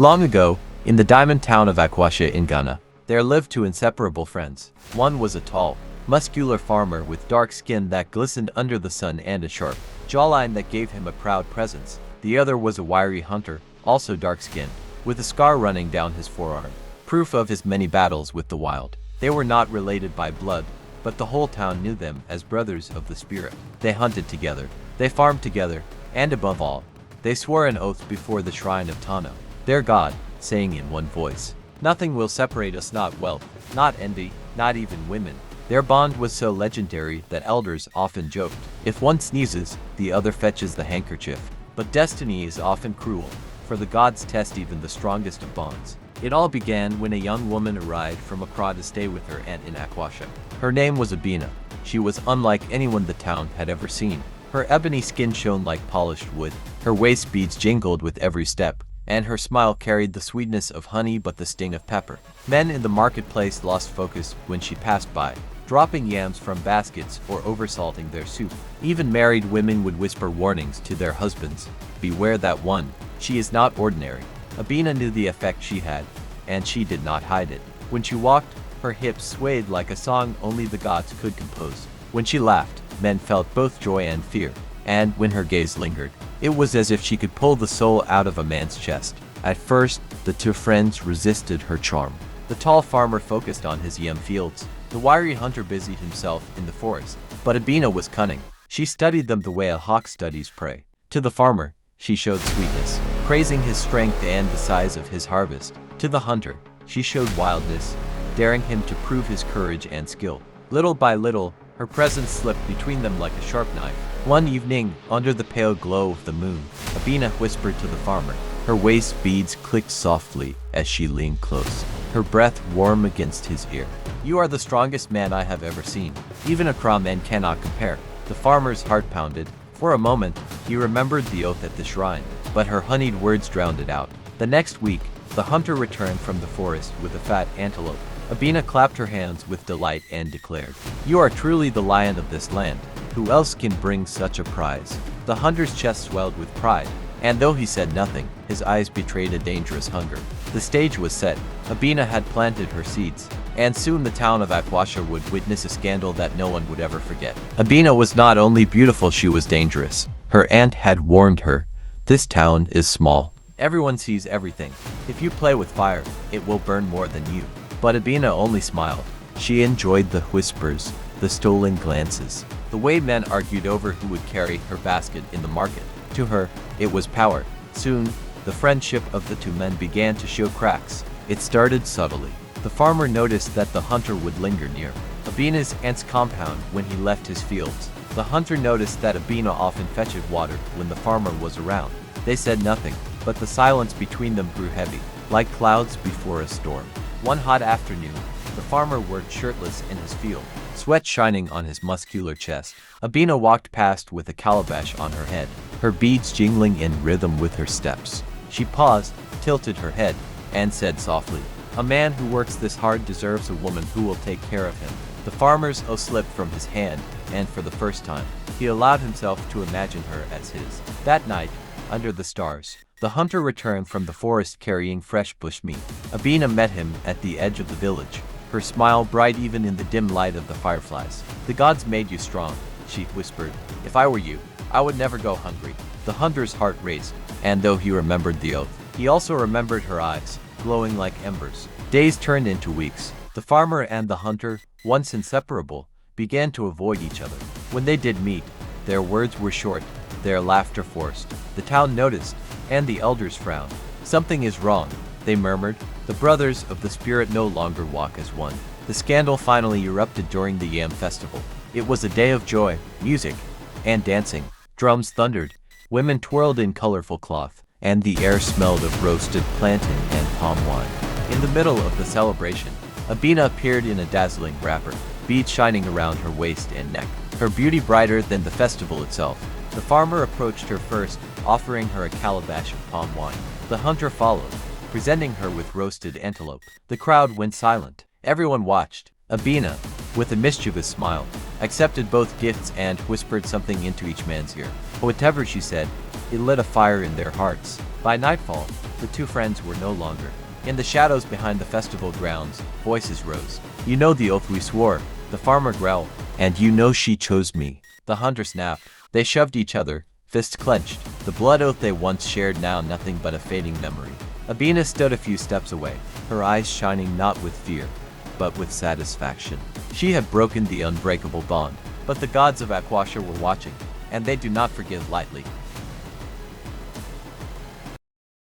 Long ago, in the diamond town of Akwatia in Ghana, there lived two inseparable friends. One was a tall, muscular farmer with dark skin that glistened under the sun and a sharp jawline that gave him a proud presence. The other was a wiry hunter, also dark-skinned, with a scar running down his forearm, proof of his many battles with the wild. They were not related by blood, but the whole town knew them as brothers of the spirit. They hunted together, they farmed together, and above all, they swore an oath before the shrine of Tano, their god, saying in one voice, "Nothing will separate us, not wealth, not envy, not even women." Their bond was so legendary that elders often joked, if one sneezes, the other fetches the handkerchief. But destiny is often cruel, for the gods test even the strongest of bonds. It all began when a young woman arrived from Accra to stay with her aunt in Akwatia. Her name was Abena. She was unlike anyone the town had ever seen. Her ebony skin shone like polished wood, her waist beads jingled with every step, and her smile carried the sweetness of honey but the sting of pepper. Men in the marketplace lost focus when she passed by, dropping yams from baskets or oversalting their soup. Even married women would whisper warnings to their husbands, "Beware that one, she is not ordinary." Abena knew the effect she had, and she did not hide it. When she walked, her hips swayed like a song only the gods could compose. When she laughed, men felt both joy and fear, and when her gaze lingered, it was as if she could pull the soul out of a man's chest. At first, the two friends resisted her charm. The tall farmer focused on his yam fields. The wiry hunter busied himself in the forest. But Abena was cunning. She studied them the way a hawk studies prey. To the farmer, she showed sweetness, praising his strength and the size of his harvest. To the hunter, she showed wildness, daring him to prove his courage and skill. Little by little, her presence slipped between them like a sharp knife. One evening, under the pale glow of the moon, Abena whispered to the farmer. Her waist beads clicked softly as she leaned close, her breath warm against his ear. "You are the strongest man I have ever seen. Even Accra men cannot compare." The farmer's heart pounded. For a moment, he remembered the oath at the shrine, but her honeyed words drowned it out. The next week, the hunter returned from the forest with a fat antelope. Abena clapped her hands with delight and declared, "You are truly the lion of this land. Who else can bring such a prize?" The hunter's chest swelled with pride, and though he said nothing, his eyes betrayed a dangerous hunger. The stage was set. Abena had planted her seeds, and soon the town of Akwatia would witness a scandal that no one would ever forget. Abena was not only beautiful, she was dangerous. Her aunt had warned her, "This town is small. Everyone sees everything. If you play with fire, it will burn more than you." But Abena only smiled. She enjoyed the whispers, the stolen glances, the way men argued over who would carry her basket in the market. To her, it was power. Soon, the friendship of the two men began to show cracks. It started subtly. The farmer noticed that the hunter would linger near Abena's aunt's compound when he left his fields. The hunter noticed that Abena often fetched water when the farmer was around. They said nothing, but the silence between them grew heavy, like clouds before a storm. One hot afternoon, the farmer worked shirtless in his field, sweat shining on his muscular chest. Abena walked past with a calabash on her head, her beads jingling in rhythm with her steps. She paused, tilted her head, and said softly, "A man who works this hard deserves a woman who will take care of him." The farmer's oath slipped from his hand, and for the first time, he allowed himself to imagine her as his. That night, under the stars, the hunter returned from the forest carrying fresh bush meat. Abena met him at the edge of the village, her smile bright even in the dim light of the fireflies. "The gods made you strong," she whispered. "If I were you, I would never go hungry." The hunter's heart raced, and though he remembered the oath, he also remembered her eyes, glowing like embers. Days turned into weeks. The farmer and the hunter, once inseparable, began to avoid each other. When they did meet, their words were short, their laughter forced. The town noticed, and the elders frowned. "Something is wrong," they murmured. The brothers of the spirit no longer walk as one. The scandal finally erupted during the Yam Festival. It was a day of joy, music, and dancing. Drums thundered, women twirled in colorful cloth, and the air smelled of roasted plantain and palm wine. In the middle of the celebration, Abena appeared in a dazzling wrapper, beads shining around her waist and neck, her beauty brighter than the festival itself. The farmer approached her first, offering her a calabash of palm wine. The hunter followed, presenting her with roasted antelope. The crowd went silent. Everyone watched. Abena, with a mischievous smile, accepted both gifts and whispered something into each man's ear. Whatever she said, it lit a fire in their hearts. By nightfall, the two friends were no longer. In the shadows behind the festival grounds, voices rose. "You know the oath we swore," the farmer growled. "And you know she chose me," the hunter snapped. They shoved each other, fists clenched. The blood oath they once shared, now nothing but a fading memory. Abena stood a few steps away, her eyes shining not with fear, but with satisfaction. She had broken the unbreakable bond. But the gods of Akwatia were watching, and they do not forgive lightly.